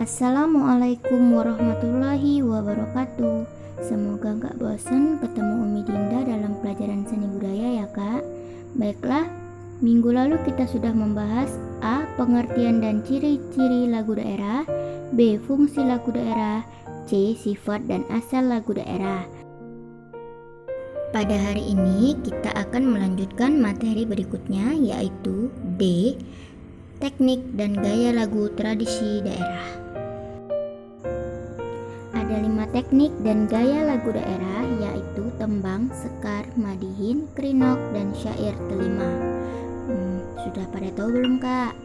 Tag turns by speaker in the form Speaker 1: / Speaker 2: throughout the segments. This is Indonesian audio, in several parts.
Speaker 1: Assalamualaikum warahmatullahi wabarakatuh. Semoga gak bosan ketemu Umi Dinda dalam pelajaran seni budaya ya kak. Baiklah, minggu lalu kita sudah membahas A. Pengertian dan ciri-ciri lagu daerah, B. Fungsi lagu daerah, C. Sifat dan asal lagu daerah. Pada hari ini kita akan melanjutkan materi berikutnya, yaitu D. Teknik dan gaya lagu tradisi daerah. Ada 5 teknik dan gaya lagu daerah, yaitu tembang, sekar, madihin, krinok, dan syair telima. Sudah pada tahu belum kak?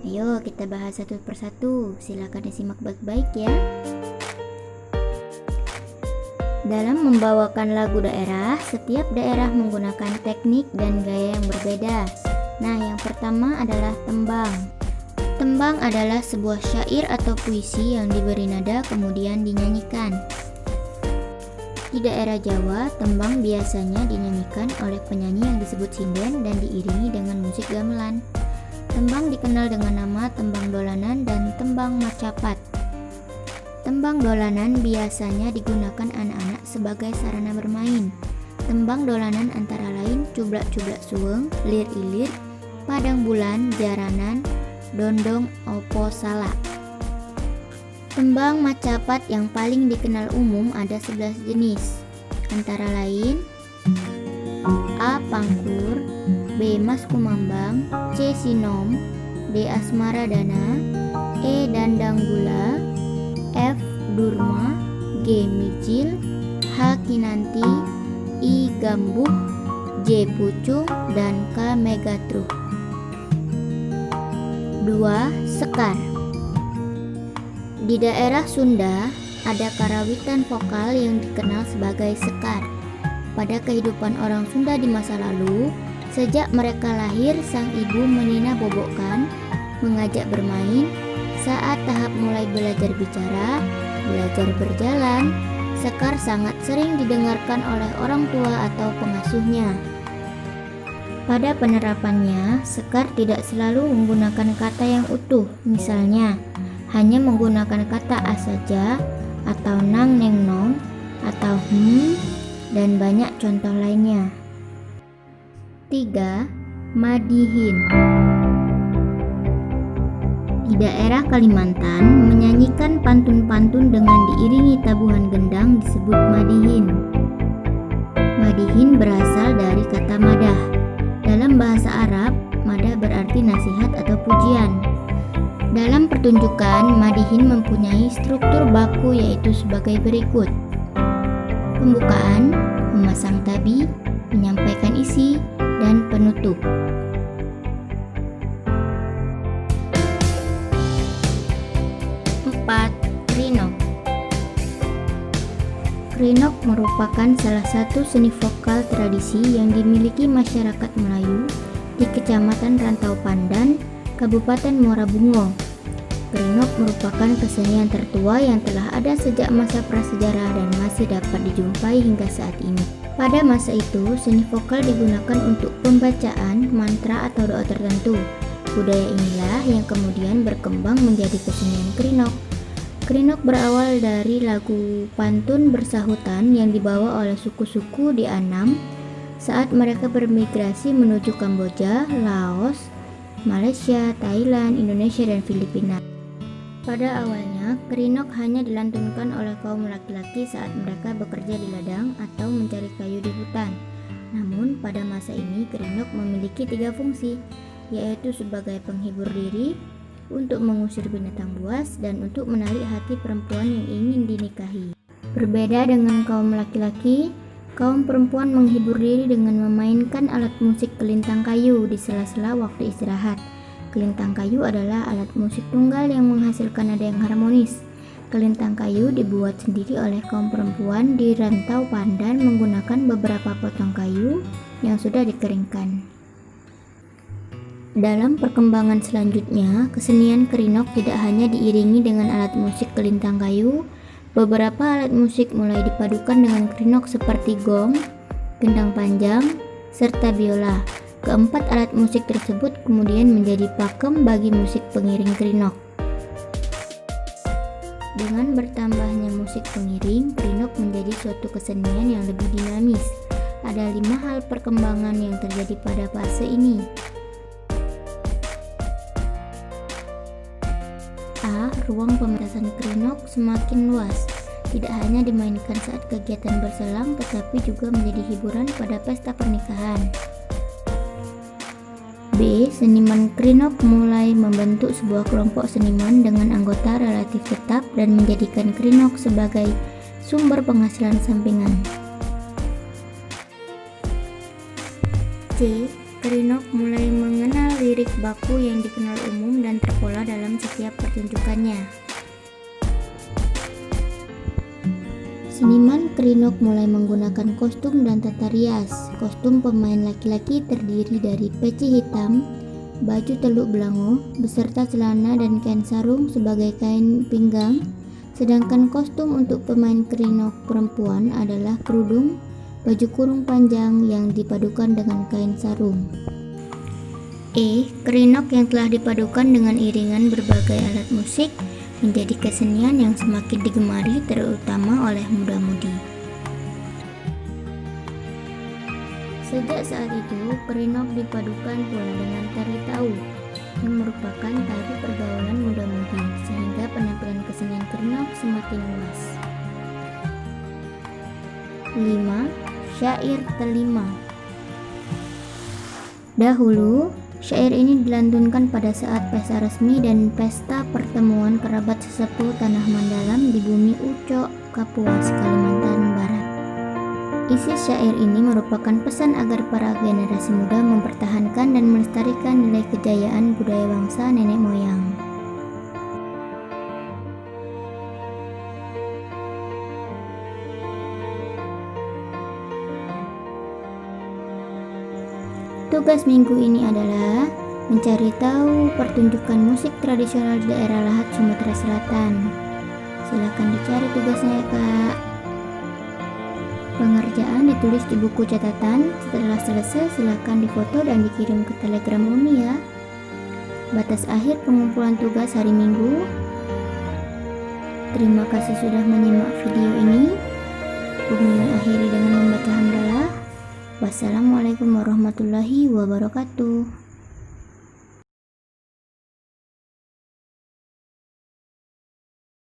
Speaker 1: Ayo kita bahas satu persatu, silakan disimak baik-baik ya. Dalam membawakan lagu daerah, setiap daerah menggunakan teknik dan gaya yang berbeda. Nah, yang pertama adalah tembang. Tembang adalah sebuah syair atau puisi yang diberi nada kemudian dinyanyikan. Di daerah Jawa, tembang biasanya dinyanyikan oleh penyanyi yang disebut sinden dan diiringi dengan musik gamelan. Tembang dikenal dengan nama tembang dolanan dan tembang macapat. Tembang dolanan biasanya digunakan anak-anak sebagai sarana bermain. Tembang dolanan antara lain cublak-cublak suweng, lir-ilir, padang bulan, jaranan, dondong, opo salak. Tembang macapat yang paling dikenal umum ada 11 jenis, antara lain A. Pangkur, B. Mas Kumambang, C. Sinom, D. Asmaradana, E. Dandang Gula, F. Durma, G. Mijil, H. Kinanti, I. Gambuh, J. Pucung, dan K. Megatruh. 2. Sekar. Di daerah Sunda ada karawitan vokal yang dikenal sebagai sekar. Pada kehidupan orang Sunda di masa lalu, sejak mereka lahir sang ibu menina bobokkan, mengajak bermain. Saat tahap mulai belajar bicara, belajar berjalan, sekar sangat sering didengarkan oleh orang tua atau pengasuhnya. Pada penerapannya, sekar tidak selalu menggunakan kata yang utuh, misalnya hanya menggunakan kata a saja, atau nang neng nong, atau dan banyak contoh lainnya. 3. Madihin. Di daerah Kalimantan, menyanyikan pantun-pantun dengan diiringi tabuhan gendang disebut madihin. Madihin berasal dari kata madah. Dalam bahasa Arab, madah berarti nasihat atau pujian. Dalam pertunjukan, madihin mempunyai struktur baku yaitu sebagai berikut. Pembukaan, memasang tabi, menyampaikan isi, dan penutup. 4. Krinok. Krinok merupakan salah satu seni vokal tradisi yang dimiliki masyarakat Melayu di Kecamatan Rantau Pandan, Kabupaten Muara Bungo. Krinok merupakan kesenian tertua yang telah ada sejak masa prasejarah dan masih dapat dijumpai hingga saat ini. Pada masa itu, seni vokal digunakan untuk pembacaan, mantra atau doa tertentu. Budaya inilah yang kemudian berkembang menjadi kesenian krinok. Krinok berawal dari lagu pantun bersahutan yang dibawa oleh suku-suku di Annam saat mereka bermigrasi menuju Kamboja, Laos, Malaysia, Thailand, Indonesia, dan Filipina. Pada awalnya, krinok hanya dilantunkan oleh kaum laki-laki saat mereka bekerja di ladang atau mencari kayu di hutan. Namun, pada masa ini krinok memiliki 3 fungsi, yaitu sebagai penghibur diri, untuk mengusir binatang buas, dan untuk menarik hati perempuan yang ingin dinikahi. Berbeda dengan kaum laki-laki, kaum perempuan menghibur diri dengan memainkan alat musik kelintang kayu di sela-sela waktu istirahat. Kelintang kayu adalah alat musik tunggal yang menghasilkan nada yang harmonis. Kelintang kayu dibuat sendiri oleh kaum perempuan di Rantau Pandan menggunakan beberapa potong kayu yang sudah dikeringkan. Dalam perkembangan selanjutnya, kesenian krinok tidak hanya diiringi dengan alat musik kelintang kayu. Beberapa alat musik mulai dipadukan dengan krinok seperti gong, gendang panjang, serta biola. Keempat alat musik tersebut kemudian menjadi pakem bagi musik pengiring krinok. Dengan bertambahnya musik pengiring, Kerinok menjadi suatu kesenian yang lebih dinamis. Ada 5 hal perkembangan yang terjadi pada fase ini. A. Ruang pementasan Kerinok semakin luas. Tidak hanya dimainkan saat kegiatan berselang, tetapi juga menjadi hiburan pada pesta pernikahan. B. Seniman Kerinok mulai membentuk sebuah kelompok seniman dengan anggota relatif tetap dan menjadikan Kerinok sebagai sumber penghasilan sampingan. C. Kerinok mulai mengenal lirik baku yang dikenal umum dan terpola dalam setiap pertunjukannya. Seniman Kerinok mulai menggunakan kostum dan tata rias. Kostum pemain laki-laki terdiri dari peci hitam, baju teluk belango, beserta celana dan kain sarung sebagai kain pinggang, sedangkan kostum untuk pemain Kerinok perempuan adalah kerudung, baju kurung panjang yang dipadukan dengan kain sarung. E. Kerinok yang telah dipadukan dengan iringan berbagai alat musik menjadi kesenian yang semakin digemari terutama oleh muda-mudi. Sejak saat itu, Kerinok dipadukan pula dengan tari tau yang merupakan tari pergaulan muda-mudi, sehingga penampilan kesenian Kerinok semakin luas. 5. Syair Telima. Dahulu, syair ini dilantunkan pada saat pesta resmi dan pesta pertemuan kerabat sesepuh tanah Mandalam di bumi Ucok, Kapuas, Kalimantan Barat. Isi syair ini merupakan pesan agar para generasi muda mempertahankan dan melestarikan nilai kejayaan budaya bangsa nenek moyang. Tugas minggu ini adalah mencari tahu pertunjukan musik tradisional di daerah Lahat, Sumatera Selatan. Silakan dicari tugasnya ya Kak. Pengerjaan ditulis di buku catatan. Setelah selesai silakan difoto dan dikirim ke Telegram Umi ya. Batas akhir pengumpulan tugas hari Minggu. Terima kasih sudah menyimak video ini. Umi mengakhiri dengan membaca hamdalah. Wassalamualaikum warahmatullahi wabarakatuh.